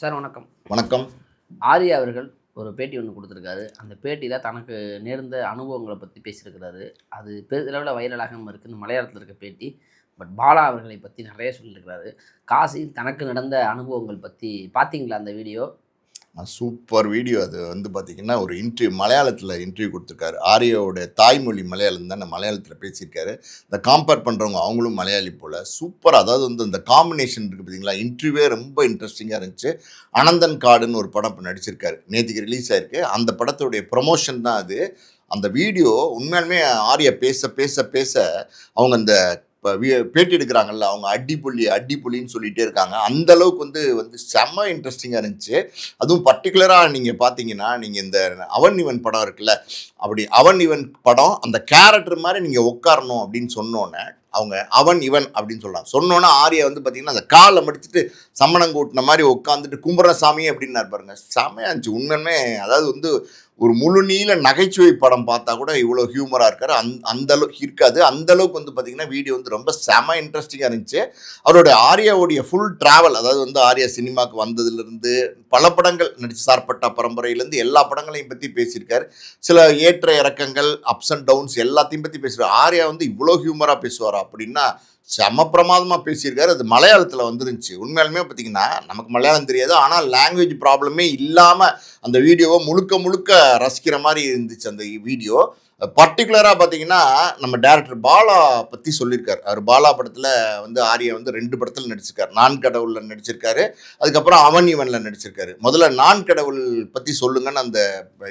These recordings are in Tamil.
சார் வணக்கம். வணக்கம். ஆர்யா அவர்கள் ஒரு பேட்டி ஒன்று கொடுத்துருக்காரு. அந்த பேட்டியில தனக்கு நேர்ந்த அனுபவங்கள பத்தி பேசியிருக்கிறாரு. அது பெரிதளவுல வைரலாகவும் இருக்கு. இந்த மலையாளத்தில இருக்க பேட்டி. பட் பாலா அவர்களை பத்தி நெறைய சொல்லியிருக்கிறாரு. காசியில் தனக்கு நடந்த அனுபவங்கள் பத்தி பார்த்தீங்களா அந்த வீடியோ? Super video. அது பார்த்தீங்கன்னா, ஒரு மலையாளத்தில இன்டர்வியூ குடுத்துருக்காரு. ஆர்யாவோட தாய்மொழி மலையாளம் தான, மலையாளத்தில பேசியிருக்காரு. இந்த கம்பேர் பண்றவங்க அவங்களும் மலையாளி போல. சூப்பரா, அதாவது அந்த காம்பினேஷன் இருக்கு பார்த்தீங்களா, இன்டர்வியூவே ரொம்ப இன்ட்ரஸ்டிங்கா இருந்துச்சு. அனந்தன் காடுன்னு ஒரு படம் இப்ப நடிச்சிருக்காரு. நேத்திக்கு ரிலீஸ் ஆயிருக்கு. அந்த படத்துடைய ப்ரமோஷன் தான் அது. அந்த வீடியோ உண்மையாலுமே ஆர்யா பேச, பேச, பேச அவங்க அந்த பேட்டி எடுக்கிறாங்கல்ல, அவங்க அடிப்புள்ளி அடிப்புள்ளின்னு சொல்லிட்டே இருக்காங்க. அந்த அளவுக்கு செம்ம இன்ட்ரெஸ்டிங்காக இருந்துச்சு. அதுவும் பர்டிகுலராக நீங்கள் பார்த்தீங்கன்னா, நீங்கள் இந்த அவன் இவன் படம் இருக்குல்ல, அப்படி அவன் இவன் படம் அந்த கேரக்டர் மாதிரி நீங்கள் உட்காரணும் அப்படின்னு சொன்னோன்னே, அவங்க அவன் இவன் அப்படின்னு சொல்கிறாங்க. சொன்னோன்னே ஆர்யா பார்த்தீங்கன்னா, அந்த காலை மடிச்சுட்டு சம்மணம் கூட்டின மாதிரி உட்காந்துட்டு கும்புறசாமி அப்படின்னு பாருங்க. செம்மையா இருந்துச்சு உண்மையுமே. அதாவது ஒரு முழு நீள நகைச்சுவை படம் பார்த்தா கூட இவ்வளோ ஹியூமராக இருக்காரு. அந்த அளவுக்கு இருக்காது. அந்த அளவுக்கு பார்த்தீங்கன்னா, வீடியோ ரொம்ப செம இன்ட்ரெஸ்டிங்காக இருந்துச்சு. அவருடைய ஆர்யாவுடைய ஃபுல் ட்ராவல், அதாவது ஆர்யா சினிமாவுக்கு வந்ததுலேருந்து பல படங்கள் நடிச்சு, சார்பட்டா பரம்பரையிலேருந்து எல்லா படங்களையும் பற்றி பேசியிருக்காரு. சில ஏற்ற இறக்கங்கள், அப்ஸ் அண்ட் டவுன்ஸ் எல்லாத்தையும் பற்றி பேசுகிறார். ஆர்யா இவ்வளோ ஹியூமராக பேசுவாரா அப்படின்னா செம பிரமாதமாக பேசியிருக்காரு. அது மலையாளத்தில் வந்துருந்துச்சு. உண்மையாலுமே பார்த்தீங்கன்னா, நமக்கு மலையாளம் தெரியாது. ஆனால் லாங்குவேஜ் ப்ராப்ளமே இல்லாமல் அந்த வீடியோவை முழுக்க முழுக்க ரசிக்கிற மாதிரி இருந்துச்சு அந்த வீடியோ. பர்டிகுலராக பார்த்தீங்கன்னா, நம்ம டைரக்டர் பாலா பற்றி சொல்லியிருக்காரு. அவர் பாலா படத்தில் ஆர்யா 2 படத்தில் நடிச்சிருக்காரு. நான் கடவுளில் நடிச்சிருக்காரு. அதுக்கப்புறம் அவன் இவனில் நடிச்சிருக்காரு. முதல்ல நான் கடவுள் பற்றி சொல்லுங்கன்னு அந்த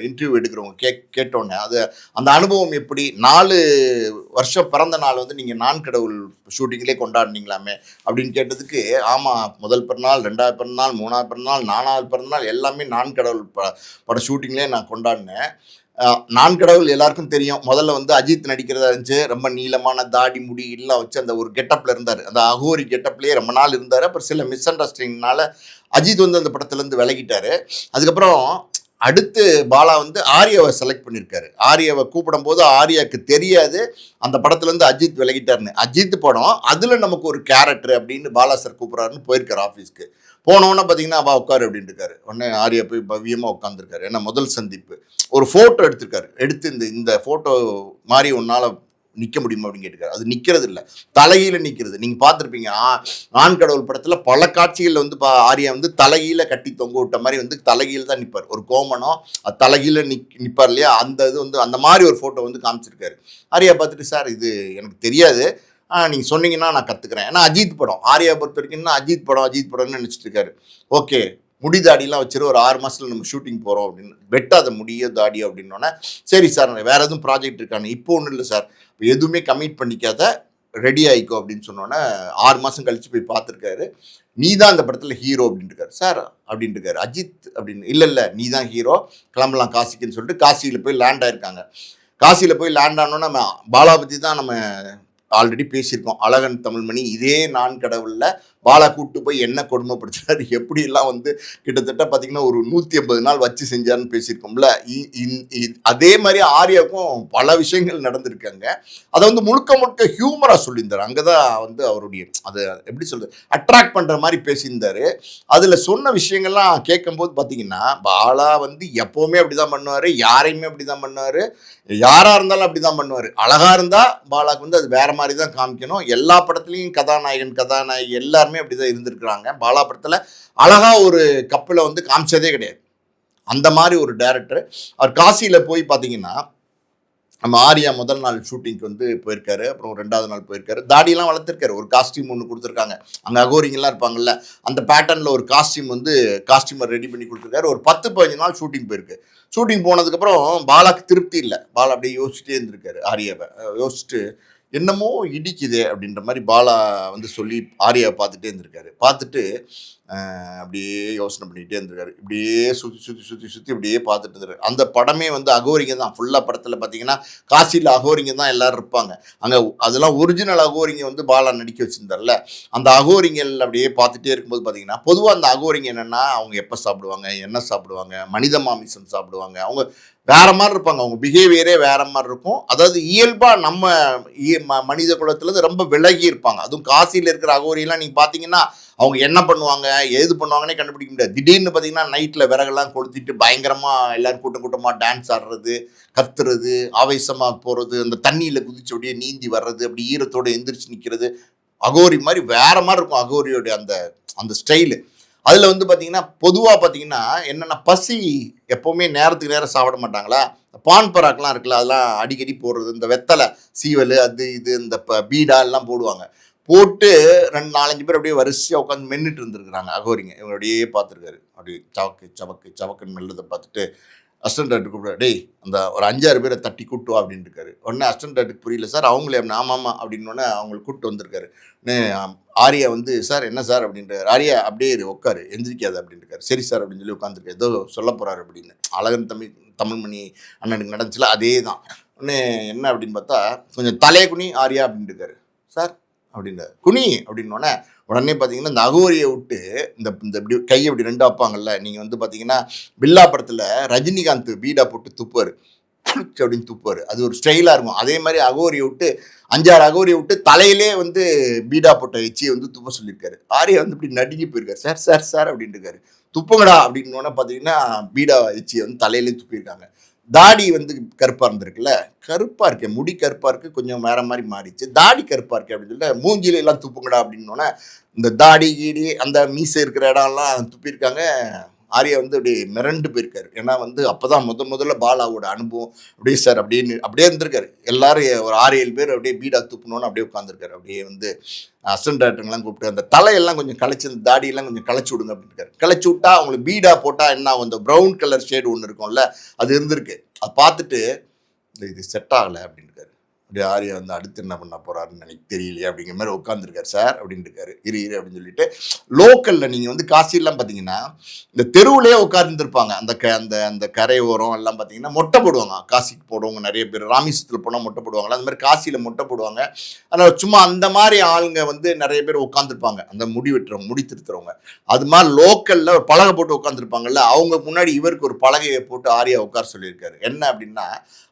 இன்டர்வியூ எடுக்கிறவங்க கேட்டோன்னே, அந்த அனுபவம் எப்படி, 4 வருஷம் பிறந்த நாள் நீங்கள் நான் கடவுள் ஷூட்டிங்லேயே கொண்டாடினீங்களாமே அப்படின்னு கேட்டதுக்கு, ஆமாம், முதல் பிறந்தநாள், 2வது பிறந்தநாள், 3வது பிறந்தநாள், 4வது பிறந்தநாள் எல்லாமே நான் கடவுள் பட ஷூட்டிங்லேயே நான் கொண்டாடினேன். நான் கடவுள் எல்லாருக்கும் தெரியும். முதல்ல அஜித் நடிக்கிறதா இருந்துச்சு. ரொம்ப நீளமான தாடி முடி எல்லாம் வச்சு அந்த ஒரு கெட்டப்பில் இருந்தார். அந்த அகோரி கெட்டப்லேயே ரொம்ப நாள் இருந்தார். அப்புறம் சில மிஸ் அண்டர்ஸ்டாண்டிங்னால அஜித் அந்த படத்துலேருந்து விலகிட்டார். அதுக்கப்புறம் அடுத்து பாலா ஆர்யாவை செலக்ட் பண்ணியிருக்காரு. ஆர்யாவை கூப்பிடும்போது ஆர்யாவுக்கு தெரியாது அந்த படத்துலேருந்து அஜித் விலகிட்டார்னு. அஜித் படம், அதில் நமக்கு ஒரு கேரக்டர் அப்படின்னு பாலா சார் கூப்பிட்றாருன்னு போயிருக்காரு ஆஃபீஸ்க்கு. போனோன்னே பார்த்தீங்கன்னா, அவள் உட்காரு அப்படின்ட்டு இருக்காரு. உடனே ஆர்யா போய் பவ்யமாக உட்காந்துருக்காரு. ஏன்னா முதல் சந்திப்பு. ஒரு ஃபோட்டோ எடுத்திருக்காரு. எடுத்து இந்த ஃபோட்டோ மாதிரி உன்னால் நிற்க முடியுமா அப்படின்னு கேட்டுக்காரு. அது நிற்கிறது இல்லை, தலையில நிற்கிறது. நீங்கள் பார்த்துருப்பீங்க ஆண் கடவுள் படத்தில் பல காட்சிகளில் ஆர்யா தலையில கட்டி தொங்க விட்ட மாதிரி தலைகீழ தான் நிற்பார். ஒரு கோமனம் அது தலைகீழ நிற்பார் இல்லையா, அந்த இது அந்த மாதிரி ஒரு ஃபோட்டோ காமிச்சிருக்காரு. ஆர்யா பார்த்துட்டு, சார் இது எனக்கு தெரியாது, நீங்கள் சொன்னீங்கன்னா நான் கற்றுக்குறேன். ஏன்னா அஜித் படம், ஆர்யா பொறுத்த வரைக்கும் அஜித் படம்னு நினச்சிட்டு இருக்காரு. ஓகே, முடி தாடிலாம் வச்சுரு, ஒரு 6 மாதத்தில் நம்ம ஷூட்டிங் போகிறோம் அப்படின்னு. வெட்டாத முடியோ தாடியோ அப்படின்னோடனே, சரி சார், வேறு எதுவும் ப்ராஜெக்ட் இருக்கான்னு. இப்போ ஒன்றும் இல்லை சார், இப்போ எதுவுமே கமிட் பண்ணிக்காத, ரெடி ஆகிக்கோ அப்படின்னு சொன்னோன்னே 6 மாதம் கழித்து போய் பார்த்துருக்காரு. நீ தான் அந்த படத்தில் ஹீரோ அப்படின்ட்டுருக்காரு. சார் அப்படின்ட்டுருக்காரு. அஜித் அப்படின்னு, இல்லை நீ தான் ஹீரோ, கிளம்பலாம் காசிக்குன்னு சொல்லிட்டு காசியில் போய் லேண்ட் ஆயிருக்காங்க. காசியில் போய் லேண்ட் ஆனோன்னா நம்ம பாலா பற்றி தான் நம்ம ஆல்ரெடி பேசியிருக்கோம். அழகன் தமிழ்மணி இதே நான் கடவுளில் பாலா கூப்பிட்டு போய் என்ன கொடுமைப்படுத்துறாரு, எப்படிலாம் கிட்டத்தட்ட பார்த்தீங்கன்னா ஒரு 180 நாள் வச்சு செஞ்சாருன்னு பேசியிருக்கோம்ல. அதே மாதிரி ஆர்யாவுக்கும் பல விஷயங்கள் நடந்திருக்காங்க. அதை முழுக்க முழுக்க ஹியூமராக சொல்லியிருந்தார். அங்கே தான் அவருடைய அதை எப்படி சொல்கிறது, அட்ராக்ட் பண்ணுற மாதிரி பேசியிருந்தார். அதில் சொன்ன விஷயங்கள்லாம் கேட்கும்போது பார்த்தீங்கன்னா, பாலா எப்போவுமே அப்படி தான் பண்ணுவார், யாரையுமே அப்படி தான் பண்ணுவார், யாராக இருந்தாலும் அப்படி தான் பண்ணுவார். அழகாக இருந்தால் பாலாவுக்கு அது வேற மாதிரி தான் காமிக்கணும். எல்லா படத்துலையும் கதாநாயகி எல்லாருமே அப்படிதான் இருந்திருக்கிறாங்க. பாலா படத்தில் அழகா ஒரு கப்பலை காமிச்சதே கிடையாது. அந்த மாதிரி ஒரு டைரக்டர். அவர் காசியில் போய் பார்த்தீங்கன்னா, நம்ம ஆர்யா முதல் நாள் ஷூட்டிங்க்கு போயிருக்காரு. அப்புறம் 2வது நாள் போயிருக்காரு. தாடியெல்லாம் வளர்த்துருக்காரு. ஒரு காஸ்டியூம் ஒன்று கொடுத்துருக்காங்க. அங்கே அகோரிங்கெல்லாம் இருப்பாங்கல்ல, அந்த பேட்டர்னில் ஒரு காஸ்டியூமர் ரெடி பண்ணி கொடுத்துருக்காரு. ஒரு 10-15 நாள் ஷூட்டிங் போயிருக்கு. ஷூட்டிங் போனதுக்கப்புறம் பாலாக்கு திருப்தி இல்லை. பாலா அப்படியே யோசிச்சுட்டே இருந்திருக்காரு. ஆர்யாவை யோசிச்சுட்டு, என்னமோ இடிக்குதே அப்படின்ற மாதிரி பாலா சொல்லி ஆர்யாவை பார்த்துட்டே இருந்திருக்காரு. பார்த்துட்டு அப்படியே யோசனை பண்ணிகிட்டே இருந்திருக்காரு. இப்படியே சுற்றி இப்படியே பார்த்துட்டு இருந்தாரு. அந்த படமே அகோரிங்க தான். ஃபுல்லாக படத்தில் பார்த்தீங்கன்னா காசியில் அகோரிங்க தான் எல்லோரும் இருப்பாங்க. அங்கே அதெல்லாம் ஒரிஜினல் அகோரிங்க பாலா நடிக்க வச்சுருந்தார்ல, அந்த அகோரிங்கள் அப்படியே பார்த்துட்டே இருக்கும்போது பார்த்தீங்கன்னா, பொதுவாக அந்த அகோரிங்க என்னென்னா, அவங்க எப்போ சாப்பிடுவாங்க, என்ன சாப்பிடுவாங்க, மனித மாமிசம் சாப்பிடுவாங்க, அவங்க வேற மாதிரி இருப்பாங்க. அவங்க பிஹேவியரே வேற மாதிரி இருக்கும். அதாவது இயல்பாக நம்ம மனித குலத்துலேருந்து ரொம்ப விலகி இருப்பாங்க. அதுவும் காசியில் இருக்கிற அகோரியெல்லாம் நீங்கள் பார்த்தீங்கன்னா, அவங்க என்ன பண்ணுவாங்க ஏது பண்ணுவாங்கன்னே கண்டுபிடிக்க முடியாது. திடீர்னு பார்த்தீங்கன்னா நைட்டில் விறகெல்லாம் கொளுத்திட்டு பயங்கரமாக எல்லாரும் கூட்டமாக டான்ஸ் ஆடுறது, கத்துறது, ஆவேசமாக போகிறது, அந்த தண்ணியில் குதிச்சு அப்படியே நீந்தி வர்றது, அப்படி ஈரத்தோடு எந்திரிச்சு நிற்கிறது, அகோரி மாதிரி வேற மாதிரி இருக்கும் அகோரியோடைய அந்த அந்த ஸ்டைலு. அதில் வந்து பார்த்தீங்கன்னா பொதுவாக பார்த்தீங்கன்னா என்னென்ன பசி எப்போவுமே நேரத்துக்கு நேரம் சாப்பிட மாட்டாங்களா, பான் பராக்கெலாம் இருக்குல்ல அதெல்லாம் அடிக்கடி போடுறது, இந்த வெத்தலை சீவல் அது இது இந்த பீடா எல்லாம் போடுவாங்க. போட்டு 4-5 பேர் அப்படியே வரிசையாக உட்காந்து மென்னுட்டு இருந்துருக்குறாங்க அகோரிங்க. இவங்க அப்படியே பார்த்துருக்காரு, அப்படியே சவக்கு சவக்கு சவக்குன்னு மெல்லதை பார்த்துட்டு அசிஸ்டன்ட் டைரக்டர் கூப்பிட்டு, டேய் அந்த ஒரு 5-6 பேரை தட்டி கூட்டு வா அப்படின்னு இருக்காரு. உடனே அசிஸ்டன்ட் டைரக்டருக்கு புரியல, சார் அவங்களே ஆமாம் அப்படின்னோடனே அவங்களை கூப்பிட்டு வந்திருக்காரு. ஆரியா வந்து சார் என்ன சார் அப்படின்றாரு. ஆரியா அப்படியே உட்காரு எந்திரிக்காது அப்படின்னு இருக்காரு. சரி சார் அப்படின்னு சொல்லி உட்காந்துருக்காரு. ஏதோ சொல்ல போறாரு அப்படின்னு. அழகன் தமிழ்மணி அண்ணனுக்கு நடந்துச்சுல அதே தான். உடனே என்ன அப்படின்னு பார்த்தா கொஞ்சம் தலையை குனி ஆரியா அப்படின்னு இருக்காரு. சார் அப்படின்றாரு. குனி அப்படின்னோடனே உடனே பார்த்தீங்கன்னா இந்த அகோரியை விட்டு இந்த இந்த இப்படி கையை இப்படி ரெண்டு வைப்பாங்கல்ல, நீங்கள் வந்து பார்த்தீங்கன்னா பில்லா படத்தில் ரஜினிகாந்த் பீடா போட்டு துப்புவார் அப்படின்னு துப்புவார். அது ஒரு ஸ்டைலாக இருக்கும். அதே மாதிரி அகோரியை விட்டு 5-6 அகோரியை விட்டு தலையிலே வந்து பீடா போட்ட எச்சியை வந்து துப்ப சொல்லியிருக்காரு. ஆரியா வந்து இப்படி நடுங்கி போயிருக்காரு. சார் சார் சார் அப்படின்னு இருக்காரு. துப்புங்கடா அப்படின்னோடனே பார்த்தீங்கன்னா பீடா எச்சியை வந்து தலையிலே துப்பியிருக்காங்க. தாடி வந்து கருப்பாக இருந்திருக்குல்ல, கருப்பாக இருக்கு, முடி கருப்பாக இருக்குது, கொஞ்சம் வேற மாதிரி மாறிச்சு, தாடி கருப்பாக இருக்குது அப்படின்னு சொல்லிட்டு மூஞ்சில எல்லாம் துப்புங்கடா அப்படின்னோடனே இந்த தாடி கீடி அந்த மீசை இருக்கிற இடம்லாம் துப்பியிருக்காங்க. ஆரியா வந்து அப்படியே மிரண்டு போயிருக்காரு. ஏன்னா வந்து அப்போ தான் முதல்ல பாலாவோட அனுபவம். அப்படியே சார் அப்படியே இருந்திருக்காரு. எல்லாரும் ஒரு 6-7 பேர் அப்படியே பீடா துப்புனோன்னு அப்படியே உட்காந்துருக்காரு. அப்படியே வந்து அசிஸ்டன்ட் டைரக்டர்லாம் கூப்பிட்டு அந்த தலையெல்லாம் கொஞ்சம் களைச்சி அந்த தாடியெல்லாம் கொஞ்சம் களைச்சி விடுங்க அப்படின்னு இருக்காரு. களைச்சி விட்டா அவங்களுக்கு பீடா போட்டால் என்ன ஆகும், அந்த ப்ரௌன் கலர் ஷேடு ஒன்று இருக்கும்ல அது இருந்திருக்கு. அதை பார்த்துட்டு இது செட் ஆகலை அப்படின்னு இருக்காரு. அப்படியே ஆரியா வந்து அடுத்து என்ன பண்ண போறாருன்னு எனக்கு தெரியலையே அப்படிங்கிற மாதிரி உட்காந்துருக்காரு. சார் அப்படின்னு இருக்காரு. இரு அப்படின்னு சொல்லிட்டு லோக்கல்ல நீங்க வந்து காசிலாம் பார்த்தீங்கன்னா இந்த தெருவுலேயே உட்கார்ந்துருப்பாங்க. அந்த அந்த கரை ஓரம் எல்லாம் பார்த்தீங்கன்னா மொட்டை போடுவாங்க. காசிக்கு போடுவாங்க நிறைய பேர். ராமேஸ்வரத்தில் போனால் மொட்டை போடுவாங்களா, அந்த மாதிரி காசியில் மொட்டை போடுவாங்க. அதனால் சும்மா அந்த மாதிரி ஆளுங்க வந்து நிறைய பேர் உட்காந்துருப்பாங்க. அந்த முடி வெட்டுறவங்க, முடி திருத்துறவங்க. அது மாதிரி லோக்கல்ல ஒரு பலகை போட்டு உட்காந்துருப்பாங்கல்ல, அவங்க முன்னாடி இவருக்கு ஒரு பலகையை போட்டு ஆரியா உட்கார சொல்லியிருக்காரு. என்ன அப்படின்னா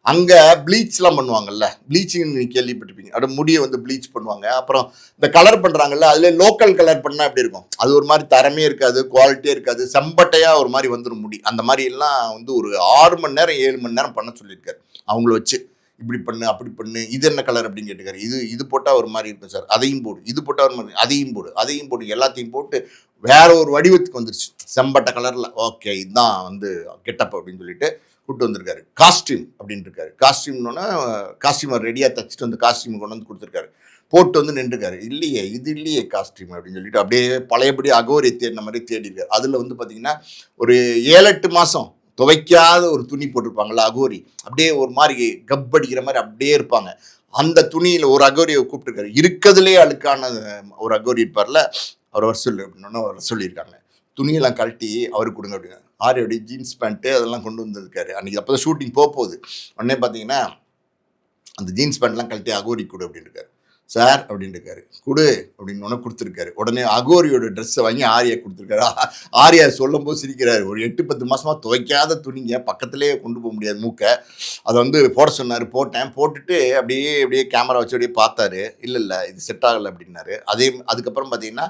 அங்கே ப்ளீச்லாம் பண்ணுவாங்கல்ல, ப்ளீச்சிங் நீங்கள் கேள்விப்பட்டிருப்பீங்க. அப்படி முடியை வந்து ப்ளீச் பண்ணுவாங்க. அப்புறம் இந்த கலர் பண்ணுறாங்கல்ல, அதில் லோக்கல் கலர் பண்ணால் எப்படி இருக்கும், அது ஒரு மாதிரி தரமே இருக்காது, குவாலிட்டியே இருக்காது, செம்பட்டையாக ஒரு மாதிரி வந்துடும் முடி. அந்த மாதிரி எல்லாம் வந்து ஒரு 6 மணி நேரம் 7 மணி நேரம் பண்ண சொல்லியிருக்காரு. அவங்கள வச்சு இப்படி பண்ணு அப்படி பண்ணு, இது என்ன கலர் அப்படின்னு கேட்டுக்காரு. இது போட்டால் ஒரு மாதிரி இருக்கும் சார், அதையும் போடு, இது போட்டால் ஒரு மாதிரி, அதையும் போடு எல்லாத்தையும் போட்டு வேற ஒரு வடிவத்துக்கு வந்துருச்சு செம்பட்டை கலரில். ஓகே இதுதான் வந்து கெட்டப் அப்படின்னு சொல்லிட்டு கூப்பிட்டு வந்திருக்காரு. காஸ்டியூம் அப்படின்னு இருக்காரு. காஸ்டியூம்னோன்னா காஸ்டியூமர் ரெடியாக தச்சுட்டு வந்து காஸ்டியூம் கொண்டு வந்து கொடுத்துருக்காரு. போட்டு வந்து நின்றுருக்காரு. இல்லையே காஸ்டியூம் அப்படின்னு சொல்லிட்டு அப்படியே பழையபடி அகோரி தேடின மாதிரி தேடிருக்காரு. அதில் வந்து பார்த்தீங்கன்னா ஒரு 7-8 மாதம் துவைக்காத ஒரு துணி போட்டிருப்பாங்கல்ல அகோரி, அப்படியே ஒரு மாதிரி கப்படிக்கிற மாதிரி அப்படியே இருப்பாங்க. அந்த துணியில் ஒரு அகோரியை கூப்பிட்டுருக்காரு. இருக்கிறதுலே அழுக்கான ஒரு அகோரி இருப்பார்ல, அவர் வர சொல்லு அப்படின்னா அவர் சொல்லியிருக்காங்க. துணியெல்லாம் கழட்டி அவருக்கு கொடுங்க அப்படின்னு. ஆரியோடைய ஜீன்ஸ் பேண்ட்டு அதெல்லாம் கொண்டு வந்திருக்காரு. அன்றைக்கி அப்போ தான் ஷூட்டிங் போகுது. உடனே பார்த்தீங்கன்னா அந்த ஜீன்ஸ் பேண்ட்லாம் கழட்டி அகோரி கொடு அப்படின்னு இருக்காரு. சார் அப்படின்னு இருக்காரு. கொடு அப்படின்னு ஒன்று கொடுத்துருக்காரு. உடனே அகோரியோட ட்ரெஸ்ஸை வாங்கி ஆரியா கொடுத்துருக்காரு. ஆரியா சொல்லும் போது சிரிக்கிறாரு. ஒரு 8-10 மாதமாக துவைக்காத துணிங்க பக்கத்துலேயே கொண்டு போக முடியாது மூக்கை. அதை வந்து போட சொன்னார். போட்டுட்டு அப்படியே கேமரா வச்சு அப்படியே பார்த்தாரு. இல்லை இது செட் ஆகலை அப்படின்னாரு. அதுக்கப்புறம் பார்த்தீங்கன்னா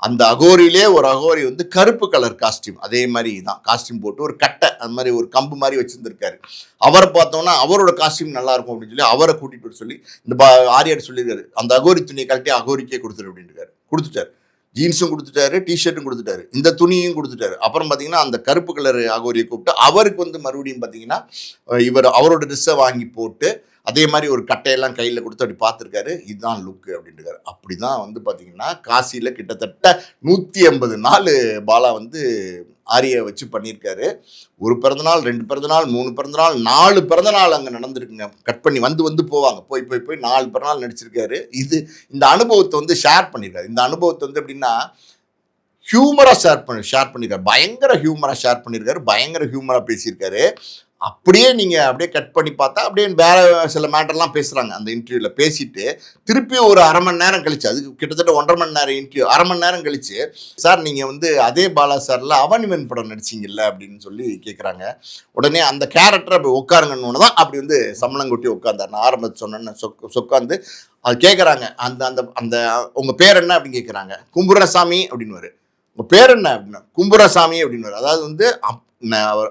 அந்த அகோரியிலே ஒரு அகோரி வந்து கருப்பு கலர் காஸ்டியூம், அதே மாதிரி தான் காஸ்டியூம் போட்டு ஒரு கட்டை அது மாதிரி ஒரு கம்பு மாதிரி வச்சுருந்துருக்காரு. அவரை பார்த்தோன்னா அவரோட காஸ்டியூம் நல்லா இருக்கும் அப்படின்னு சொல்லி அவரை கூட்டிகிட்டு வர சொல்லி இந்த ஆரியாட்ட சொல்லியிருக்காரு. அந்த அகோரி துணியை கழட்டி அகோரிக்கே கொடுத்துரு அப்படின்னு கொடுத்துட்டாரு. ஜீன்ஸும் கொடுத்துட்டாரு, டிஷர்ட்டும் கொடுத்துட்டாரு, இந்த துணியும் கொடுத்துட்டாரு. அப்புறம் பார்த்தீங்கன்னா அந்த கருப்பு கலர் அகோரியை கூப்பிட்டு அவருக்கு வந்து மறுபடியும் பார்த்தீங்கன்னா அவரோட ட்ரெஸ்ஸை வாங்கி போட்டு அதே மாதிரி ஒரு கட்டையெல்லாம் கையில் கொடுத்து அப்படி பார்த்துருக்காரு. இதுதான் லுக்கு அப்படின்ட்டுருக்காரு. அப்படி தான் வந்து பார்த்தீங்கன்னா காசியில் கிட்டத்தட்ட 180 நாள் பாலா வந்து ஆரியை வச்சு பண்ணியிருக்காரு. ஒரு பிறந்தநாள், 2 பிறந்தநாள், 3 பிறந்தநாள், 4 பிறந்தநாள் அங்கே நடந்திருக்குங்க. கட் பண்ணி வந்து போவாங்க. போய் 4 பிறந்தநாள் நடிச்சிருக்காரு. இந்த அனுபவத்தை வந்து ஷேர் பண்ணியிருக்காரு. இந்த அனுபவத்தை வந்து எப்படின்னா ஹியூமராக ஷேர் பண்ணியிருக்காரு. பயங்கர ஹியூமராக ஷேர் பண்ணியிருக்காரு. பயங்கர ஹியூமராக பேசியிருக்காரு. அப்படியே நீங்கள் அப்படியே கட் பண்ணி பார்த்தா அப்படியே வேற சில மேட்டர்லாம் பேசுகிறாங்க அந்த இன்டர்வியூவில். பேசிட்டு திருப்பி ஒரு அரை மணி நேரம் கழிச்சு, அதுக்கு கிட்டத்தட்ட 1.5 மணி நேரம் இன்டர்வியூ, அரை மணி நேரம் கழிச்சு, சார் நீங்கள் வந்து அதே பாலா சார்ல அவனிவன் படம் நடிச்சிங்கல்ல அப்படின்னு சொல்லி கேட்குறாங்க. உடனே அந்த கேரக்டர் அப்படி உட்காருங்கன்னு தான் அப்படி வந்து சம்பளம் கொட்டி உட்காந்தார். நான் ஆரம்பத்தில் சொன்னேன்னு உட்காந்து அது கேட்குறாங்க. அந்த அந்த அந்த உங்கள் பேர் என்ன அப்படின்னு கேட்குறாங்க. கும்புரசாமி அப்படின்னுவாரு. உங்கள் பேர் என்ன அப்படின்னா கும்புரசாமி அப்படின்னுவாரு. அதாவது வந்து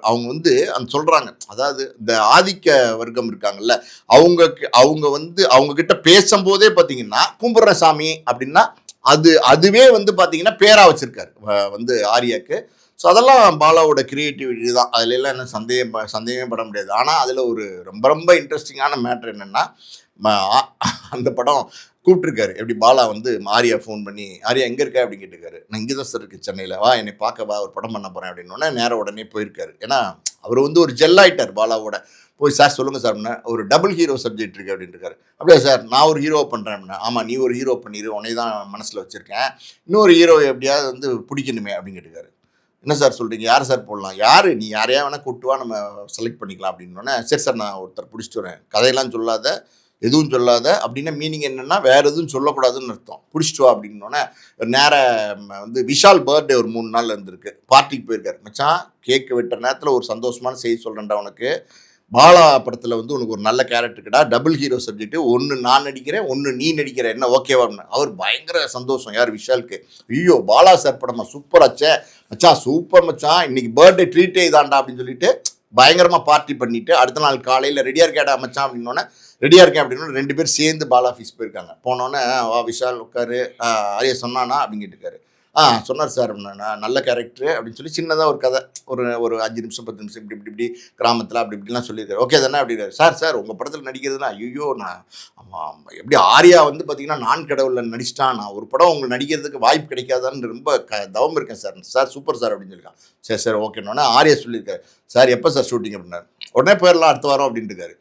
அவங்க வந்து அந்த சொல்றாங்க. அதாவது இந்த ஆதிக்க வர்க்கம் இருக்காங்கல்ல, அவங்க வந்து அவங்க கிட்ட பேசும்போதே பார்த்தீங்கன்னா கும்புரசாமி அப்படின்னா அதுவே வந்து பார்த்தீங்கன்னா பேரா வச்சிருக்காரு வந்து ஆர்யாக்கு. ஸோ அதெல்லாம் பாலாவோட கிரியேட்டிவிட்டி தான். அதுல எல்லாம் என்ன சந்தேகமே பட முடியாது. ஆனால் அதில் ஒரு ரொம்ப ரொம்ப இன்ட்ரெஸ்டிங்கான மேட்ரு என்னென்னா, அந்த படம் கூப்பிட்டுருக்காரு. எப்படி பாலா வந்து ஆர்யா ஃபோன் பண்ணி, ஆர்யா எங்கே இருக்க அப்படின்னு கேட்டுருக்காரு. நான் இங்கே தான் சார் இருக்கு சென்னையில், வா என்னை பார்க்க வா, ஒரு படம் பண்ண போகிறேன் அப்படின்னோடனே நேரம் உடனே போயிருக்காரு. ஏன்னா அவர் வந்து ஒரு ஜெல் ஆகிட்டார் பாலாவோட. போய் சார் சொல்லுங்கள் சார் அப்படின்னா, ஒரு டபுள் ஹீரோ சப்ஜெக்ட் இருக்குது அப்படின்னு இருக்காரு. அப்படியா சார், நான் ஒரு ஹீரோ பண்ணுறேன் அப்படின்னா, ஆமாம் நீ ஒரு ஹீரோ பண்ணிடு, உன்னை தான் மனசில் வச்சுருக்கேன், இன்னொரு ஹீரோ எப்படியாவது வந்து பிடிக்கணுமே அப்படின்னு கேட்டுருக்காரு. என்ன சார் சொல்கிறீங்க, யார் சார் போடலாம், யார் நீ யாரையா வேணால் கூட்டுவா, நம்ம செலக்ட் பண்ணிக்கலாம் அப்படின்னோடனே, சரி சார் நான் ஒருத்தர் பிடிச்சிட்டு வரேன், கதையெல்லாம் சொல்லாத எதுவும் சொல்லாத அப்படின்னா மீனிங் என்னென்னா வேறு எதுவும் சொல்லக்கூடாதுன்னு அர்த்தம். பிடிச்சிட்டு வா அப்படின்னோடனே நேர வந்து விஷால் பர்த்டே ஒரு 3 நாள் இருந்திருக்கு, பார்ட்டிக்கு போயிருக்காரு. மச்சான் கேக்கு வெட்டுற நேரத்தில் ஒரு சந்தோஷமான செய்தி சொல்கிறேன்டா உனக்கு, பாலா படத்தில் வந்து உனக்கு ஒரு நல்ல கேரக்டருக்குடா, டபுள் ஹீரோ சப்ஜெக்ட், ஒன்று நான் நடிக்கிறேன் ஒன்று நீ நடிக்கிற, என்ன ஓகேவா? அவர் பயங்கர சந்தோஷம். யார் விஷாலுக்கு. ஐயோ பாலா சார் படமா சூப்பர் ஆச்சே மச்சான், சூப்பர் மச்சான், இன்னைக்கு பர்த்டே ட்ரீட்டே இதாண்டா அப்படின்னு சொல்லிட்டு பயங்கரமாக பார்ட்டி பண்ணிட்டு அடுத்த நாள் காலையில் ரெடியாக இருக்கேடா மச்சான் அப்படின்னோடனே, ரெடியாக இருக்கேன் அப்படின்னு 2 பேர் சேர்ந்து பாலா ஆஃபீஸ் போயிருக்காங்க. போனோன்னே வா விஷால் உட்காரு, ஆரியா சொன்னானா அப்படின்னு கேட்டுருக்காரு. சொன்னார் சார் அப்படின்னா, நல்ல கேரக்டரு அப்படின்னு சொல்லி சின்னதாக ஒரு கதை, ஒரு 5 நிமிஷம் 10 நிமிஷம் இப்படி கிராமத்தில் அப்படி இப்படிலாம் சொல்லியிருக்காரு. ஓகே தானே அப்படிங்கிறாரு. சார் உங்கள் படத்தில் நடிக்கிறதுனா ஐயோ நான் எப்படி ஆர்யா வந்து பார்த்தீங்கன்னா நான் கடவுளில் நடிச்சிட்டான், நான் ஒரு படம் உங்களுக்கு நடிக்கிறதுக்கு வாய்ப்பு கிடைக்காதான்னு ரொம்ப தவம் இருக்கேன் சார் சூப்பர் சார் அப்படின்னு சொல்லியிருக்கான். சரி ஓகேன்னொன்னே ஆர்யா சொல்லியிருக்காரு. சார் எப்போ சார் ஷூட்டிங் அப்படின்னாரு. உடனே போயிடலாம் அடுத்த வாரம் அப்படின்ட்டு இருக்காரு.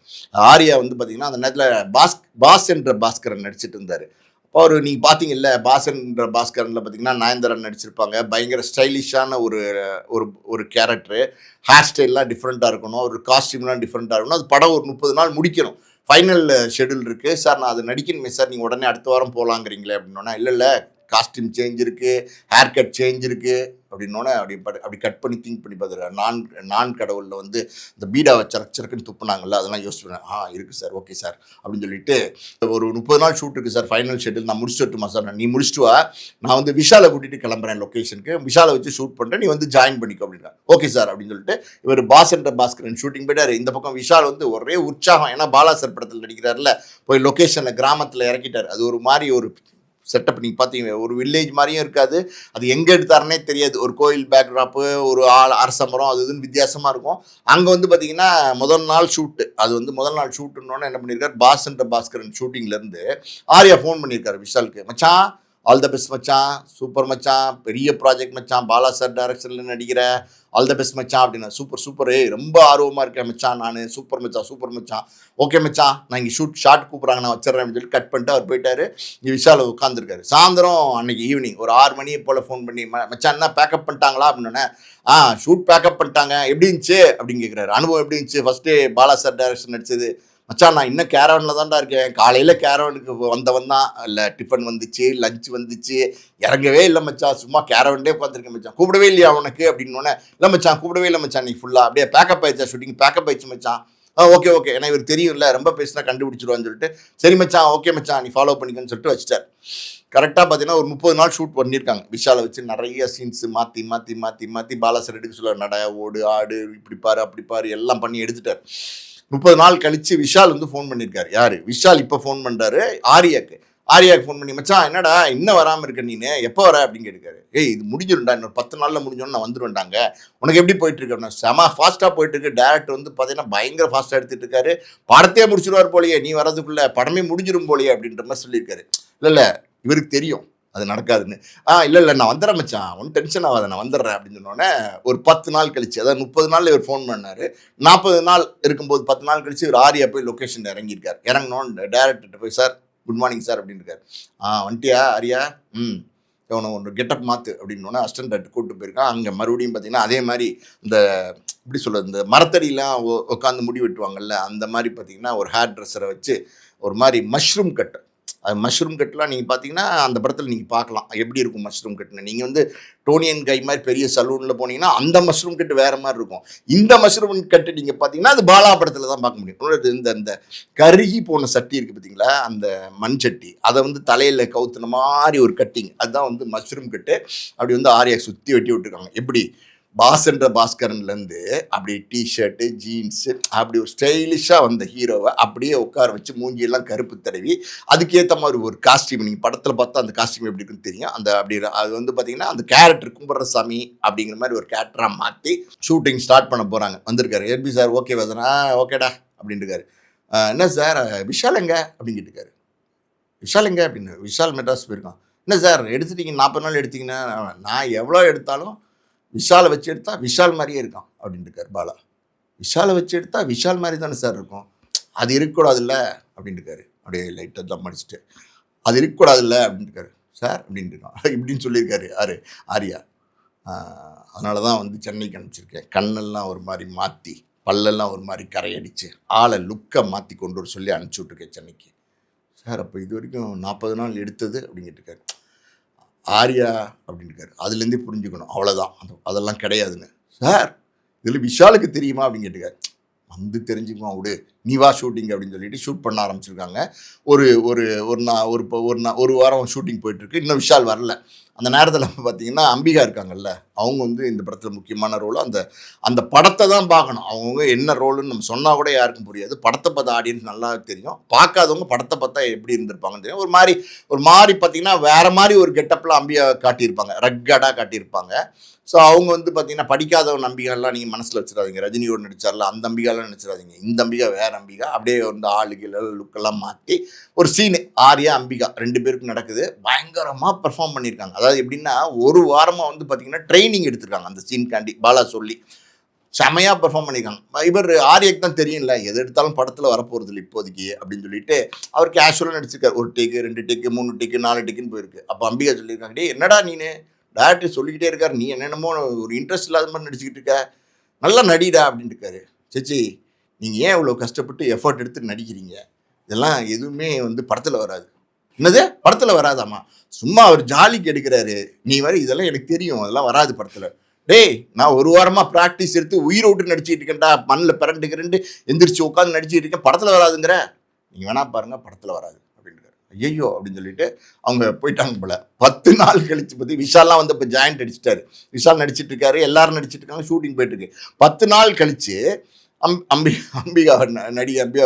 ஆர்யா வந்து பார்த்தீங்கன்னா அந்த நேரத்தில் பாஸ் என்ற பாஸ்கரன் நடிச்சிட்டு இருந்தார். இப்போ நீங்கள் பார்த்தீங்கல்ல பாஸ்ன்ற பாஸ்கரனில் பார்த்தீங்கன்னா நயன்தாரா நடிச்சிருப்பாங்க. பயங்கர ஸ்டைலிஷான ஒரு ஒரு ஒரு கேரக்டரு, ஹேர் ஸ்டைல்லாம் டிஃப்ரெண்ட்டாக இருக்கணும், ஒரு காஸ்டியூம்லாம் டிஃப்ரெண்ட்டாக இருக்கணும். அது படம் ஒரு 30 நாள் முடிக்கணும், ஃபைனல் ஷெடியூல் இருக்குது சார், நான் அது நடிக்கணுமே சார், நீங்கள் உடனே அடுத்த வாரம் போகலாங்கிறீங்களே அப்படின்னோன்னா, இல்லை காஸ்டியூம் சேஞ்ச் இருக்குது, ஹேர் கட் சேஞ்ச் இருக்குது அப்படின்னோடனே அப்படி கட் பண்ணி திங்க் பண்ணி பார்த்துருக்காரு. நான் கடவுளில் வந்து இந்த பீடாவை சரக்குன்னு துப்புனாங்கல்ல, அதெல்லாம் யோசிச்சுருவேன். இருக்குது சார் ஓகே சார் அப்படின்னு சொல்லிட்டு, ஒரு 30 நாள் ஷூட் இருக்குது சார், ஃபைனல் ஷெட்யூல் நான் முடிச்சுட்டு வரட்டுமா சார்? நீ முடிச்சுட்டு வா, நான் வந்து விஷாலை கூட்டிகிட்டு கிளம்புறேன் லொக்கேஷனுக்கு, விஷாலை வச்சு ஷூட் பண்ணுறேன், நீ வந்து ஜாயின் பண்ணிக்கோ அப்படின்னா. ஓகே சார் அப்படின்னு சொல்லிட்டு இவர் பாஸ் என்ற பாஸ்கரன் ஷூட்டிங் போயிட்டார். இந்த பக்கம் விஷால் வந்து ஒரே உற்சாகம், ஏன்னா பாலா சார் படத்தில் நடிக்கிறார்ல, போய் லொக்கேஷனில் கிராமத்தில் இறக்கிட்டார். அது ஒரு மாதிரி ஒரு செட்டப், நீங்கள் பார்த்தீங்க ஒரு வில்லேஜ் மாதிரியும் இருக்காது, அது எங்கே எடுத்தாருன்னே தெரியாது, ஒரு கோயில் பேக்ராப்பு, ஒரு அரச மரம், அது இதுன்னு வித்தியாசமாக இருக்கும். அங்கே வந்து பார்த்தீங்கன்னா முதல் நாள் ஷூட்டு, அது வந்து முதல் நாள் ஷூட்டுன்னொன்னே என்ன பண்ணியிருக்காரு, பாஸ்ன்ற பாஸ்கரன் ஷூட்டிங்லேருந்து ஆர்யா ஃபோன் பண்ணியிருக்காரு விஷாலுக்கு. மச்சான் ஆல் த பெஸ்ட் மச்சான், சூப்பர் மச்சான், பெரிய ப்ராஜெக்ட் மச்சான், பாலா சார் டைரக்ஷனில் நடிக்கிற, ஆல் த பெஸ்ட் மச்சான் அப்படின்னா. சூப்பர் ரொம்ப ஆர்வமாக இருக்கேன் மச்சான் நான், சூப்பர் மச்சான், ஓகே மச்சான் நான் இங்கே ஷார்ட் கூப்பிட்றாங்க நான் வச்சிடறேன் அப்படின்னு சொல்லி கட் பண்ணிட்டு அவர் போயிட்டார். இங்கே விஷால் உட்காந்துருக்காரு. சாயந்தரம் அன்னைக்கு ஈவினிங் ஒரு 6 மணியை போல் ஃபோன் பண்ணி, மச்சான் என்ன பேக்கப் பண்ணிட்டாங்களா அப்படின்னோடனே, ஷூட் பேக்கப் பண்ணிட்டாங்க, எப்படி இருந்துச்சு அப்படின்னு கேட்குறாரு. அனுபவம் எப்படி இருந்துச்சு, ஃபஸ்ட்டு பாலா சார் டைரக்ஷன் நடிச்சது? மச்சான் நான் இன்னும் கேரவனில் தான்டா இருக்கேன், காலையில் கேரவனுக்கு வந்தவன் தான், இல்லை டிஃபன் வந்துச்சு, லஞ்ச் வந்துச்சு, இறங்கவே இல்லை மச்சான், சும்மா கேரவன்டே உட்காந்துருக்கேன் மச்சான், கூப்பிடவே இல்லையா உனக்கு அப்படின்னோடனே, இல்லை மச்சான் கூப்பிடவே இல்லை மச்சான், நீ ஃபுல்லாக அப்படியே பேக்கப் ஆயிடுச்சா, ஷூட்டிங் பேக்கப் ஆயிடுச்சு மச்சான். ஓகே ஏன்னா இவர் தெரியும்ல, ரொம்ப பேசினா கண்டுபிடிச்சிருவான்னு சொல்லிட்டு, சரி மச்சான் ஓகே மச்சான் நீ ஃபாலோ பண்ணிக்கன்னு சொல்லிட்டு வச்சுட்டார். கரெக்டாக பார்த்தீங்கன்னா ஒரு 30 நாள் ஷூட் பண்ணியிருக்காங்க. விஷாலை வச்சு நிறைய சீன்ஸ் மாற்றி பாலா சார் எடுக்க சொல்லுவார். நட ஓடு ஆடு இப்படி பாரு அப்படி பாரு எல்லாம் பண்ணி எடுத்துட்டார். 30 நாள் கழிச்சு விஷால் வந்து ஃபோன் பண்ணியிருக்காரு. யாரு விஷால் இப்போ ஃபோன் பண்ணுறாரு ஆர்யாக்கு ஃபோன் பண்ணி, மச்சான் என்னடா இன்னும் வராமல் இருக்க, நீனு எப்போ வர அப்படின்னு கேட்டுக்காரு. இது முடிஞ்சிரும்டா, இன்னொரு 10 நாளில் முடிஞ்சோன்னு நான் வந்துருவேன்டாங்க. உனக்கு எப்படி போயிட்டு இருக்கு? செம ஃபாஸ்ட்டாக போயிட்டு இருக்கு. டேரக்டர் வந்து பார்த்தீங்கன்னா பயங்கர ஃபாஸ்ட்டாக எடுத்துட்டு இருக்காரு, படத்தையே முடிச்சிருவார் போலையே, நீ வரதுக்குள்ள படமே முடிஞ்சிரும் போலையே அப்படின்ற மாதிரி சொல்லியிருக்காரு. இல்லை இவருக்கு தெரியும் அது நடக்காதுன்னு. இல்லை நான் வந்துடுறேன் மச்சான், ஒன்றும் டென்ஷன் ஆகாத, நான் வந்துடுறேன் அப்படின்னு சொன்னோடனே ஒரு 10 நாள் கழிச்சு, அதாவது 30 நாளில் இவர் ஃபோன் பண்ணார். 40 நாள் இருக்கும்போது 10 நாள் கழிச்சு இவர் ஆர்யா போய் லொக்கேஷனில் இறங்கியிருக்கார். இறங்கினோன்னு டேரக்டர்கிட்ட போய், சார் குட் மார்னிங் சார் அப்படின்னு இருக்காரு. வந்துட்டியா ஆர்யா? இவனை ஒன்று கெட்டப் மாற்று அப்படின்னோடனே அசிஸ்டன்ட் கூப்பிட்டு போயிருக்கான். அங்கே மறுபடியும் பார்த்தீங்கன்னா அதே மாதிரி இந்த எப்படி சொல்கிறது, இந்த மரத்தடியெலாம் உட்காந்து முடி வெட்டுவாங்கல்ல, அந்த மாதிரி பார்த்தீங்கன்னா ஒரு ஹேர் ட்ரெஸ்ஸரை வச்சு ஒரு மாதிரி மஷ்ரூம் கட். அது மஷ்ரூம் கட்லாம் நீங்கள் பார்த்தீங்கன்னா அந்த படத்தில் நீங்கள் பார்க்கலாம் எப்படி இருக்கும் மஷ்ரூம் கட்டுன்னு. நீங்கள் வந்து டோனியன் கை மாதிரி பெரிய சலூனில் போனீங்கன்னா அந்த மஷ்ரூம் கட்டு வேறு மாதிரி இருக்கும். இந்த மஷ்ரூம் கட்டு நீங்கள் பார்த்தீங்கன்னா அது பாலா படத்தில் தான் பார்க்க முடியும். இந்த இந்த கருகி போன சட்டி இருக்குது பார்த்தீங்களா, அந்த மண் சட்டி, அதை வந்து தலையில் கவுத்துன மாதிரி ஒரு கட்டிங், அதுதான் வந்து மஷ்ரூம் கட்டு. அப்படி வந்து ஆரியா சுற்றி வெட்டி விட்டுருக்காங்க. எப்படி பாஸ்ன்ற பாஸ்கரன்லேருந்து அப்படி டிஷர்ட்டு ஜீன்ஸு அப்படி ஒரு ஸ்டைலிஷாக வந்த ஹீரோவை அப்படியே உட்கார வச்சு மூஞ்சியெல்லாம் கருப்பு தடவி அதுக்கேற்ற மாதிரி ஒரு காஸ்டியூம், நீங்கள் படத்தில் பார்த்தா அந்த காஸ்டியூம் எப்படி இருக்குன்னு தெரியும். அந்த அப்படி அது வந்து பார்த்தீங்கன்னா அந்த கேரக்டர் கும்பரசாமி அப்படிங்கிற மாதிரி ஒரு கேரக்டராக மாற்றி ஷூட்டிங் ஸ்டார்ட் பண்ண போகிறாங்க. வந்திருக்காரு ஏபி சார். ஓகே வதனா, ஓகேடா அப்படின்ட்டு இருக்காரு. என்ன சார் விஷால் எங்க அப்படின்னு கேட்டுருக்காரு. விஷால் எங்க அப்படின்னு. விஷால் மெட்ராஸ் போயிருக்கான். என்ன சார் எடுத்துட்டீங்க 40 நாள் எடுத்தீங்கன்னா, நான் எவ்வளோ எடுத்தாலும் விஷாலை வச்சு எடுத்தா விஷால் மாதிரியே இருக்கான் அப்படின்ட்டு இருக்காரு பாலா. விஷாலை வச்சு எடுத்தா விஷால் மாதிரி தானே சார் இருக்கும், அது இருக்கக்கூடாதுல்ல அப்படின்ட்டு இருக்காரு. அப்படியே லைட்டாக தம் அடிச்சுட்டு அது இருக்கக்கூடாதுல்ல அப்படின்ட்டு இருக்காரு. சார் அப்படின்ட்டு இருக்கான். இப்படின்னு சொல்லியிருக்காரு யாரு, ஆரியா. அதனால தான் வந்து சென்னைக்கு அனுப்பிச்சிருக்கேன். கண்ணெல்லாம் ஒரு மாதிரி மாற்றி, பல்லெல்லாம் ஒரு மாதிரி கரையடிச்சு, ஆளை லுக்கை மாற்றி கொண்டு வர சொல்லி அனுப்பிச்சி விட்ருக்கேன் சென்னைக்கு. சார் அப்போ இது வரைக்கும் 40 நாள் எடுத்தது அப்படிங்கிட்டு இருக்காரு. ஆரியா அப்படின்னு இருக்காரு. அதுலேருந்தே புரிஞ்சுக்கணும் அவ்வளோதான், அதெல்லாம் கிடையாதுன்னு. சார் இதில் விஷாலுக்கு தெரியுமா அப்படின்னு கேட்டுக்காரு. வந்து தெரிஞ்சுக்குவான் விடு, நீ வா ஷூட்டிங் அப்படின்னு சொல்லிட்டு ஷூட் பண்ண ஆரம்பிச்சிருக்காங்க. ஒரு ஒரு ஒரு நா ஒரு ஒரு வாரம் ஷூட்டிங் போயிட்டுருக்கு. இன்னும் விஷால் வரல. அந்த நேரத்தில் பார்த்தீங்கன்னா அம்பிகா இருக்காங்கல்ல, அவங்க வந்து இந்த படத்தில் முக்கியமான ரோல். அந்த அந்த படத்தை தான் பார்க்கணும். அவங்க என்ன ரோலுன்னு நம்ம சொன்னால் கூட யாருக்கும் புரியாது. படத்தை பார்த்த ஆடியன்ஸ் நல்லா தெரியும். பார்க்காதவங்க படத்தை பார்த்தா எப்படி இருந்திருப்பாங்கன்னு தெரியும். ஒரு மாதிரி பார்த்தீங்கன்னா வேறு மாதிரி ஒரு கெட்டப்பில் அம்பிகா காட்டியிருப்பாங்க, ரக்கடாக காட்டியிருப்பாங்க. ஸோ அவங்க வந்து பார்த்தீங்கன்னா படிக்காதவன் அம்பிகாலாம் நீங்கள் மனசில் வச்சிடாதீங்க. ரஜினியோடு நடிச்சார்ல அந்த அம்பிகாலாம் நினச்சிடாதீங்க. இந்த அம்பிகா வேறு அம்பிகா. அப்படியே வந்து ஆளுகள் லுக்கெல்லாம் மாற்றி ஒரு சீனு ஆரியா அம்பிகா 2 பேருக்கும் நடக்குது. பயங்கரமாக பெர்ஃபார்ம் பண்ணியிருக்காங்க. அதாவது எப்படின்னா ஒரு வாரமாக வந்து பார்த்தீங்கன்னா ட்ரைனிங் எடுத்திருக்காங்க அந்த சீன்காண்டி. பாலா சொல்லி செமையாக பெர்ஃபார்ம் பண்ணியிருக்காங்க. இவர் ஆரியாக்கு தான் தெரியும்ல, எது எடுத்தாலும் படத்தில் வரப்போகிறது இல்லை இப்போதைக்கு அப்படின்னு சொல்லிட்டு அவர் கேஷுவலாக நடிச்சிருக்காரு. 1 டேக்கு 2 டேக்கு 3 டேக்கு 4 டேக்குன்னு போயிருக்கு. அப்போ அம்பிகா சொல்லியிருக்காங்க, டே என்னடா நீனு டேரக்டர் சொல்லிக்கிட்டே இருக்காரு, நீ என்னென்னமோ ஒரு இன்ட்ரெஸ்ட் இல்லாத மாதிரி நடிச்சுக்கிட்டு இருக்க, நல்லா நடிடா அப்படின்ட்டு இருக்காரு. சேச்சி நீங்கள் ஏன் இவ்வளோ கஷ்டப்பட்டு எஃபர்ட் எடுத்து நடிக்கிறீங்க, இதெல்லாம் எதுவுமே வந்து படத்தில் வராது. என்னது படத்தில் வராதாம்மா, சும்மா அவர் ஜாலிக்கு எடுக்கிறாரு, நீ வர இதெல்லாம் எனக்கு தெரியும், அதெல்லாம் வராது படத்தில். டேய் நான் ஒரு வாரமாக ப்ராக்டிஸ் எடுத்து உயிரை விட்டு நடிச்சிட்டு இருக்கேன்டா, மண்ணில் பிறண்டுக்கிறேன்ட்டு எந்திரிச்சு உட்காந்து நடிச்சிட்டு இருக்கேன், படத்தில் வராதுங்கிற, நீங்கள் வேணா பாருங்கள் படத்தில் வராது அப்படின்ட்டு. ஐயோ அப்படின்னு சொல்லிட்டு அவங்க போயிட்டாங்க போல. 10 நாள் கழிச்சு பற்றி விஷால்லாம் வந்து இப்போ ஜாயிண்ட் அடிச்சிட்டாரு. விஷால் நடிச்சிட்டு இருக்காரு, எல்லாரும் நடிச்சிட்டு இருக்காங்க, ஷூட்டிங் போயிட்டு இருக்கு. 10 நாள் கழிச்சு அம்பிகா அம்பிகா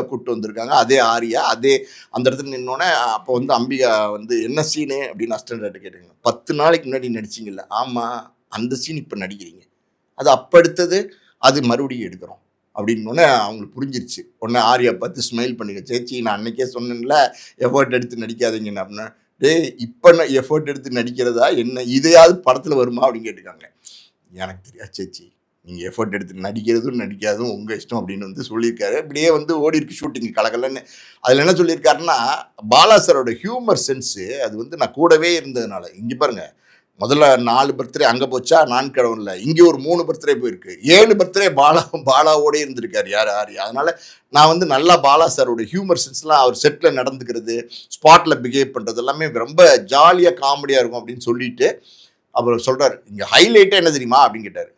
கூப்பிட்டு வந்திருக்காங்க. அதே ஆரியா அதே அந்த இடத்துல நின்னோடனே அப்போ வந்து அம்பிகா வந்து என்ன சீனு அப்படின்னு அசிஸ்டன்ட் கேட்டாங்க. 10 நாளைக்கு முன்னாடி நடிச்சிங்கல்ல, ஆமாம் அந்த சீன் இப்போ நடிக்கிறீங்க, அது அப்போ எடுத்தது, அது மறுபடியும் எடுக்கிறோம் அப்படின்னோடனே அவங்களுக்கு புரிஞ்சிருச்சு. உடனே ஆரியா பார்த்து ஸ்மைல் பண்ணிக்க, சேச்சி நான் அன்னைக்கே சொன்னேன்ல எஃபர்ட் எடுத்து நடிக்காதீங்கன்னு அப்படின்னா, டேய் இப்போ நான் எஃபர்ட் எடுத்து நடிக்கிறதா என்ன, இதையாவது படத்தில் வருமா அப்படின்னு கேட்டுக்காங்க. எனக்கு தெரியாது சேச்சி, நீங்கள் எஃபர்ட் எடுத்து நடிக்கிறதும் நடிக்காதும் உங்கள் இஷ்டம் அப்படின்னு வந்து சொல்லியிருக்காரு. இப்படியே வந்து ஓடி இருக்கு ஷூட்டிங் கலகலன்னு. அதில் என்ன சொல்லியிருக்காருன்னா, பாலா சாரோட ஹியூமர் சென்ஸு அது வந்து நான் கூடவே இருந்ததுனால. இங்கே பாருங்கள், முதல்ல 4 பர்த்டே அங்கே போச்சா, நான் கடவுள்ல இங்கே ஒரு 3 பர்த்டே போயிருக்கு, 7 பர்த்டே பாலாவோடே இருந்திருக்காரு யார் ஆரியா. அதனால் நான் வந்து நல்லா பாலா சாரோட ஹியூமர் சென்ஸ்லாம் அவர் செட்டில் நடந்துக்கிறது, ஸ்பாட்டில் பிஹேவ் பண்ணுறது எல்லாமே ரொம்ப ஜாலியாக காமெடியாக இருக்கும் அப்படின்னு சொல்லிட்டு அவர் சொல்கிறார். இங்கே ஹைலைட்டாக என்ன தெரியுமா அப்படின்னு கேட்டார்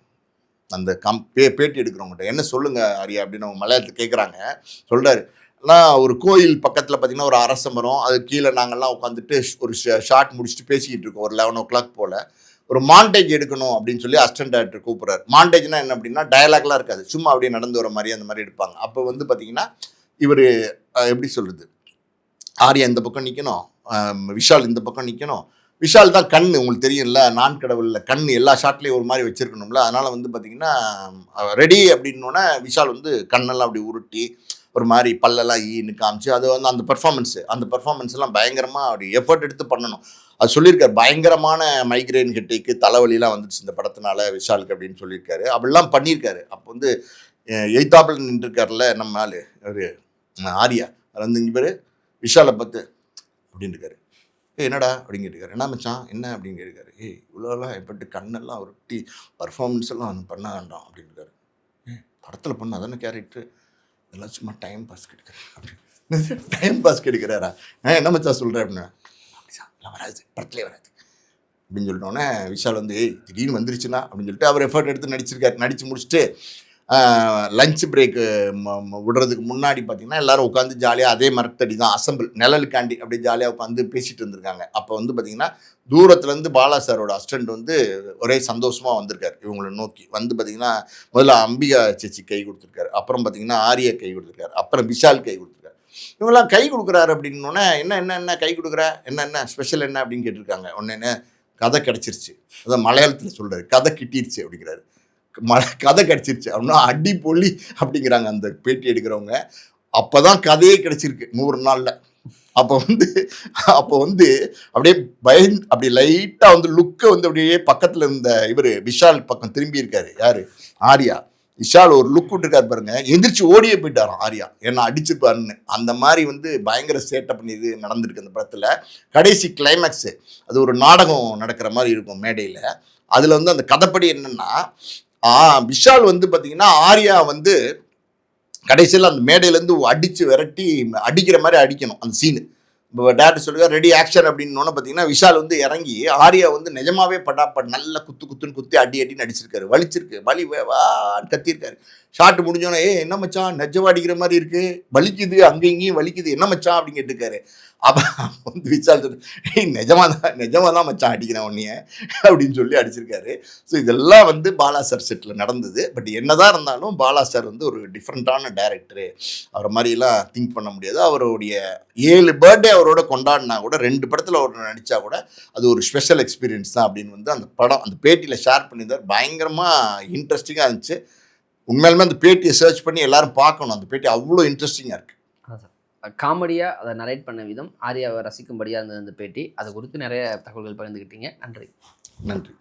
அந்த பேட்டி எடுக்கிறவங்ககிட்ட. என்ன சொல்லுங்க ஆரியா அப்படின்னு அவங்க மலையாளத்தில் கேட்குறாங்க. சொல்கிறாரு, நான் ஒரு கோயில் பக்கத்தில் பார்த்தீங்கன்னா ஒரு அரச மரம், அது கீழே நாங்கள்லாம் உட்காந்துட்டு ஒரு ஷார்ட் முடிச்சுட்டு பேசிக்கிட்டு இருக்கோம் ஒரு 11 o'clock போல். ஒரு மாண்டேஜ் எடுக்கணும் அப்படின்னு சொல்லி அசிஸ்டன்ட் டைரக்டர் கூப்பிட்றாரு. மாண்டேஜ்னா என்ன அப்படின்னா டயலாக்லாம் இருக்காது, சும்மா அப்படியே நடந்து வர மாதிரி அந்த மாதிரி எடுப்பாங்க. அப்போ வந்து பார்த்தீங்கன்னா இவர் எப்படி சொல்கிறது, ஆரியா இந்த பக்கம் நிற்கணும், விஷால் இந்த பக்கம் நிற்கணும். விஷால் தான் கண் உங்களுக்கு தெரியும்ல, நான் கடவுளில் கண் எல்லா ஷாட்லேயும் ஒரு மாதிரி வச்சுருக்கணும்ல. அதனால் வந்து பார்த்திங்கன்னா ரெடி அப்படின்னோடனே விஷால் வந்து கண்ணெல்லாம் அப்படி உருட்டி ஒரு மாதிரி பல்லெல்லாம் ஈன்னு காமிச்சு அது வந்து அந்த பர்ஃபார்மன்ஸ்லாம் பயங்கரமாக அப்படி எஃபர்ட் எடுத்து பண்ணணும். அது சொல்லியிருக்காரு, பயங்கரமான மைக்ரைன் ஹெட்டேக்கு தலைவலிலாம் வந்துடுச்சு இந்த படத்தினால விஷாலுக்கு அப்படின்னு சொல்லியிருக்காரு. அப்படிலாம் பண்ணியிருக்காரு. அப்போ வந்து எய்தாப்பில் நின்றுருக்காருல நம்ம ஆள் ஒரு ஆரியா, அது வந்து இங்கே பேர் விஷாலை பார்த்து அப்படின்னு இருக்காரு. என்னடா அப்படின்னு கேட்டுக்காரு. என்ன மச்சான் என்ன அப்படின்னு கேட்டுக்காரு. இவ்வளோலாம் எப்பட்டு கண்ணெல்லாம் உருட்டி பர்ஃபார்மன்ஸ் எல்லாம் பண்ண வேண்டாம் அப்படின்னு இருக்காரு. படத்தில் பண்ண அதான கேரக்டர், இதெல்லாம் சும்மா டைம் பாஸ் கெடுக்கிறேன். டைம் பாஸ் கெடுக்கிறாரா? என்ன மச்சான் சொல்கிறேன் அப்படின்னா, அப்படிலாம் வராது, படத்துலேயே வராது அப்படின்னு சொல்லிட்டோன்னே விஷால் வந்து ஏய் திடீர்னு வந்துருச்சுன்னா அப்படின்னு சொல்லிட்டு அவர் எஃபர்ட் எடுத்து நடிச்சிருக்காரு. நடித்து முடிச்சுட்டு லஞ்ச் பிரேக்கு விடுறதுக்கு முன்னாடி பார்த்தீங்கன்னா எல்லாரும் உட்காந்து ஜாலியாக அதே மரத்தடி தான் அசம்பிள் நிழலுக்காண்டி அப்படியே ஜாலியாக உட்காந்து பேசிகிட்டு இருந்திருக்காங்க. அப்போ வந்து பார்த்தீங்கன்னா தூரத்துலேருந்து பாலா சாரோட அசிஸ்டண்ட் வந்து ஒரே சந்தோஷமாக வந்திருக்காரு இவங்களை நோக்கி. வந்து பார்த்தீங்கன்னா முதல்ல அம்பிகா சேச்சி கை கொடுத்துருக்காரு, அப்புறம் பார்த்தீங்கன்னா ஆரியா கை கொடுத்துருக்காரு, அப்புறம் விஷால் கை கொடுத்துருக்காரு. இவங்களாம் கை கொடுக்குறாரு அப்படின்னோடனே என்ன என்ன என்ன கை கொடுக்குற, என்ன என்ன ஸ்பெஷல் என்ன அப்படின்னு கேட்டிருக்காங்க. ஒன்று கதை கிடச்சிருச்சு, அதான் மலையாளத்தில் சொல்கிறாரு, கதை கிட்டிருச்சு அப்படிங்கிறாரு. கதை கிடச்சிருச்சு அப்படின்னா அடி பொலி அப்படிங்கிறாங்க அந்த பேட்டி எடுக்கிறவங்க. அப்போ தான் கதையே கிடச்சிருக்கு 100 நாளில். அப்போ வந்து அப்படியே அப்படி லைட்டாக வந்து லுக்கை வந்து அப்படியே பக்கத்தில் இருந்த இவர் விஷால் பக்கம் திரும்பி இருக்காரு. யார்? ஆர்யா. விஷால் ஒரு லுக் விட்டுருக்காரு பாருங்க, எந்திரிச்சு ஓடியே போயிட்டாராம் ஆர்யா, ஏன்னா அடிச்சுப்பாருன்னு. அந்த மாதிரி வந்து பயங்கர சேட்டை பண்ணி இது நடந்திருக்கு அந்த படத்தில். கடைசி கிளைமேக்ஸு அது ஒரு நாடகம் நடக்கிற மாதிரி இருக்கும் மேடையில். அதில் வந்து அந்த கதைப்படி என்னென்னா விஷால் வந்து பார்த்தீங்கன்னா ஆர்யா வந்து கடைசியில் அந்த மேடையிலேருந்து அடித்து விரட்டி அடிக்கிற மாதிரி அடிக்கணும் அந்த சீனு. இப்போ டேரக்டர் சொல்லுங்க ரெடி ஆக்ஷன் அப்படின்னு பார்த்தீங்கன்னா விஷால் வந்து இறங்கி ஆர்யா வந்து நிஜமாவே நல்ல குத்துன்னு குத்தி அடின்னு அடிச்சிருக்காரு. வலிச்சிருக்கு, வலி வான்னு கத்திருக்காரு. ஷார்ட் முடிஞ்சோன்னே என்ன மச்சான் நெஜமா அடிக்கிற மாதிரி இருக்கு, வலிக்குது, அங்கே இங்கேயும் வலிக்குது, என்ன மச்சான் அப்படின்னு கேட்டுருக்காரு. அப்போ வந்து விஷால் சொல்லு நிஜமா தான் மச்சான் அடிக்கிறேன் உன்னைய அப்படின்னு சொல்லி அடிச்சிருக்காரு. ஸோ இதெல்லாம் வந்து பாலா சார் செட்டில் நடந்தது. பட் என்னதான் இருந்தாலும் பாலா சார் வந்து ஒரு டிஃப்ரெண்ட்டான டைரக்டரு. அவரை மாதிரிலாம் திங்க் பண்ண முடியாது. அவருடைய 7 பர்த்டே அவரோட கொண்டாடினா கூட 2 படத்தில் அவர் நடித்தா கூட அது ஒரு ஸ்பெஷல் எக்ஸ்பீரியன்ஸ் தான் அப்படின்னு வந்து அந்த படம் அந்த பேட்டியில் ஷேர் பண்ணியிருந்தார். பயங்கரமாக இன்ட்ரெஸ்டிங்காக இருந்துச்சு. உண்மையிலுமே அந்த பேட்டியை சர்ச் பண்ணி எல்லாரும் பார்க்கணும். அந்த பேட்டி அவ்வளோ இன்ட்ரெஸ்டிங்காக இருக்குது. காமெடியாக அதை நரேட் பண்ண விதம் ஆர்யாவை ரசிக்கும்படியாக இருந்தது அந்த பேட்டி. அது குறித்து நிறைய தகவல்கள் பகிர்ந்துக்கிட்டீங்க. நன்றி. நன்றி.